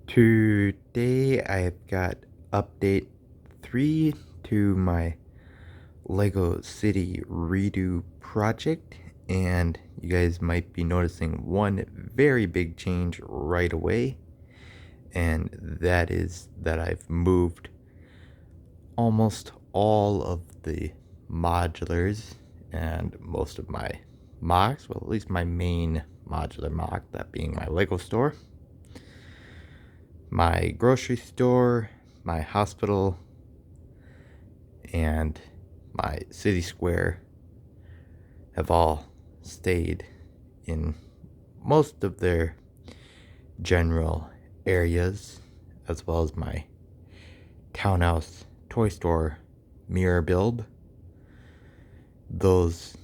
Today I've got update 3 to my Lego City redo project, and you guys might be noticing one very big change right away, and that is that I've moved almost all of the modulars and most of my mocks, well, at least my main modular mock, that being my Lego store, my grocery store, my hospital, and my city square have all stayed in most of their general areas, as well as my townhouse toy store mirror build. Those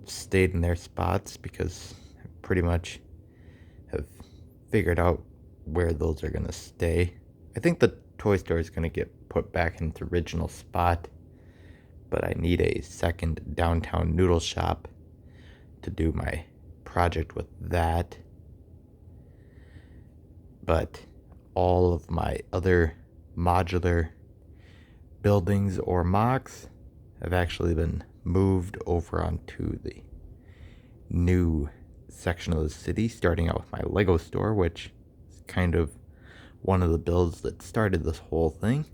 stayed in their spots because I pretty much have figured out where those are going to stay. I think the toy store is going to get put back in its original spot, but I need a second downtown noodle shop to do my project with that. But all of my other modular buildings or mocks have actually been moved over onto the new section of the city, starting out with my Lego store, which is kind of one of the builds that started this whole thing.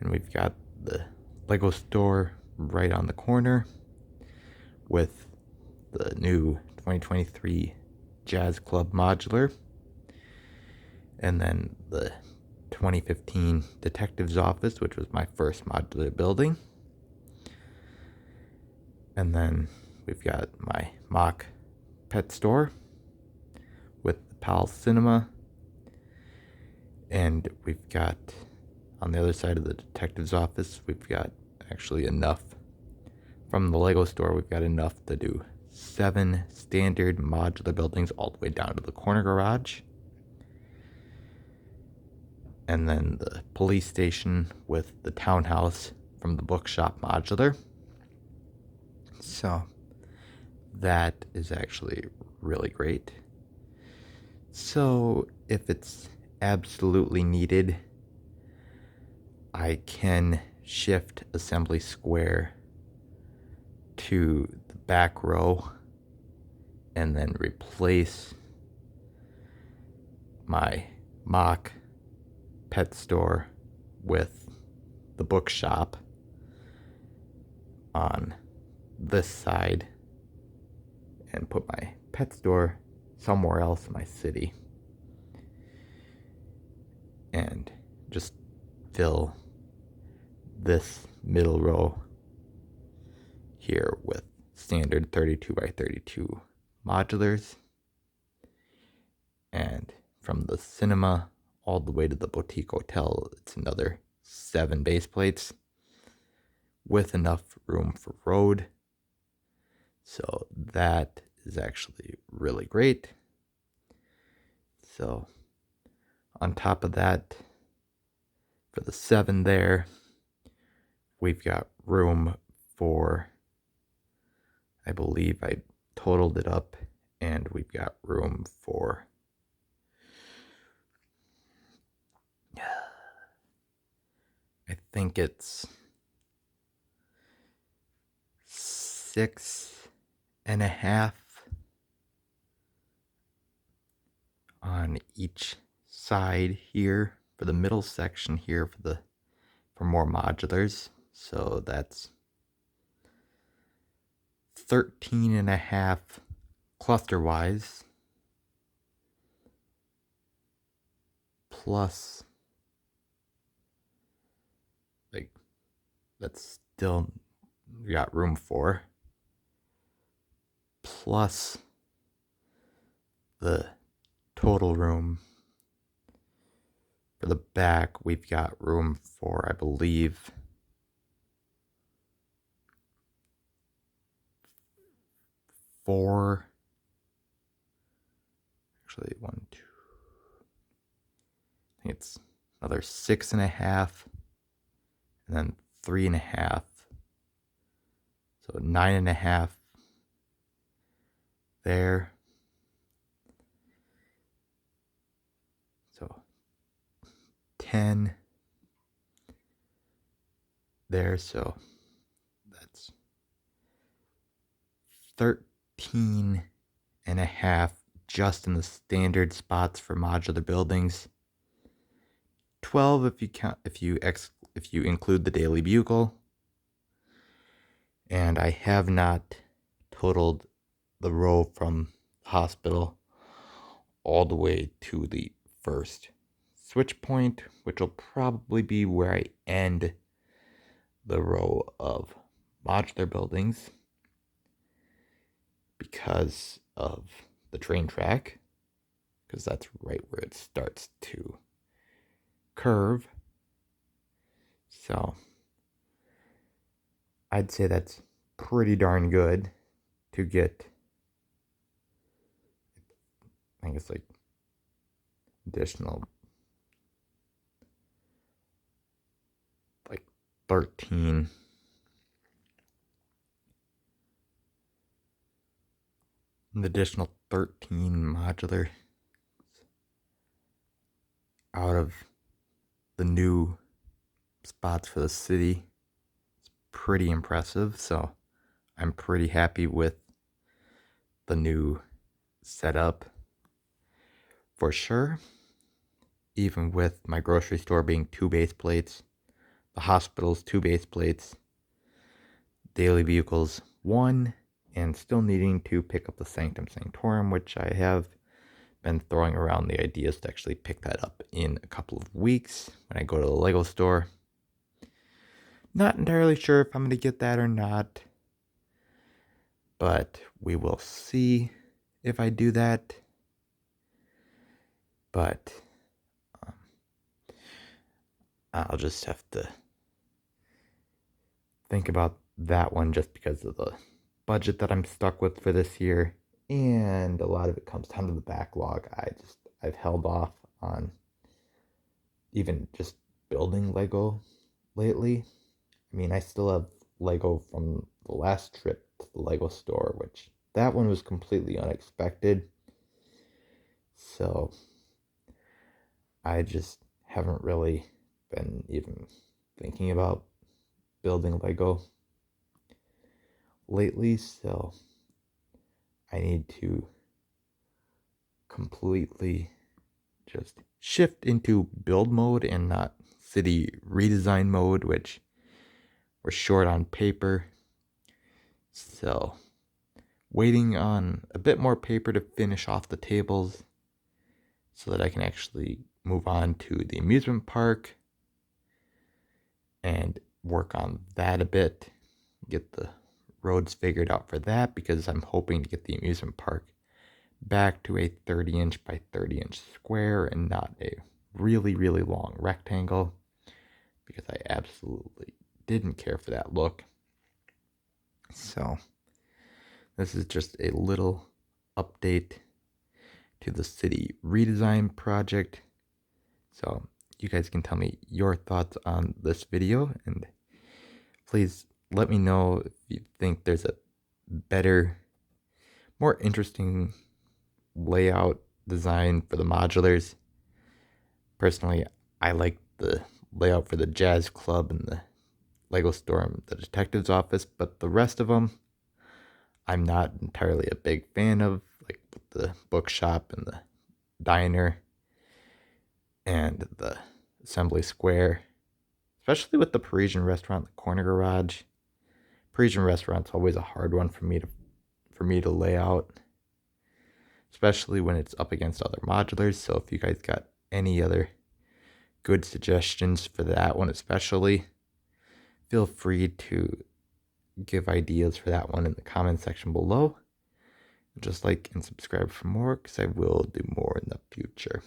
And we've got the Lego store right on the corner with the new 2023 Jazz Club modular, and then the 2015 Detective's Office, which was my first modular building. And then we've got my mock pet store with the PAL Cinema. And we've got, on the other side of the Detective's Office, we've got actually enough. From the Lego store, we've got enough to do 7 standard modular buildings all the way down to the corner garage. And then the police station with the townhouse from the bookshop modular. So that is actually really great. So if it's absolutely needed, I can shift assembly square to the back row and then replace my mock pet store with the bookshop on this side and put my pet store somewhere else in my city and just fill this middle row here with standard 32 by 32 modulars, and from the cinema all the way to the boutique hotel, it's another 7 base plates with enough room for road. So that is actually really great. So on top of that, for the 7 there, we've got room for, I believe I totaled it up, and we've got room for I think it's 6.5 on each side here for the middle section here for more modulars. So that's 13.5 cluster wise, plus, like, that's still we got room for, plus the total room for the back. We've got room for, I believe, 4, actually 1, 2, I think it's another 6.5, and then 3.5, so 9.5 there. So 10 there, so that's 13 and a half just in the standard spots for modular buildings. 12 if you include the Daily Bugle. And I have not totaled the row from hospital all the way to the first switch point, which will probably be where I end the row of modular buildings because of the train track, because that's right where it starts to curve. So I'd say that's pretty darn good to get, I think it's like additional like 13 an additional 13 modular out of the new spots for the city. It's pretty impressive, so I'm pretty happy with the new setup for sure. Even with my grocery store being 2 base plates, the hospital's 2 base plates, Daily Vehicles 1, and still needing to pick up the Sanctum Sanctorum, which I have been throwing around the ideas to actually pick that up in a couple of weeks when I go to the Lego store. Not entirely sure if I'm going to get that or not, but we will see if I do that. But I'll just have to think about that one just because of the budget that I'm stuck with for this year, and a lot of it comes down to the backlog. I've held off on even just building Lego lately. I mean, I still have Lego from the last trip to the Lego store, which that one was completely unexpected. So I just haven't really been even thinking about building Lego lately, so I need to completely just shift into build mode and not city redesign mode, which we're short on paper. So waiting on a bit more paper to finish off the tables so that I can actually move on to the amusement park and work on that a bit, get the roads figured out for that, because I'm hoping to get the amusement park back to a 30-inch by 30-inch square and not a really, really long rectangle, because I absolutely didn't care for that look. So this is just a little update to the city redesign project. So you guys can tell me your thoughts on this video, and please let me know if you think there's a better, more interesting layout design for the modulars. Personally, I like the layout for the Jazz Club and the Lego store and the detective's office, but the rest of them I'm not entirely a big fan of, like the bookshop and the diner and the assembly square, especially with the Parisian restaurant, the corner garage. Parisian restaurant's always a hard one for me to lay out, especially when it's up against other modulars. So if you guys got any other good suggestions for that one especially, feel free to give ideas for that one in the comment section below. Just like and subscribe for more, because I will do more in the future.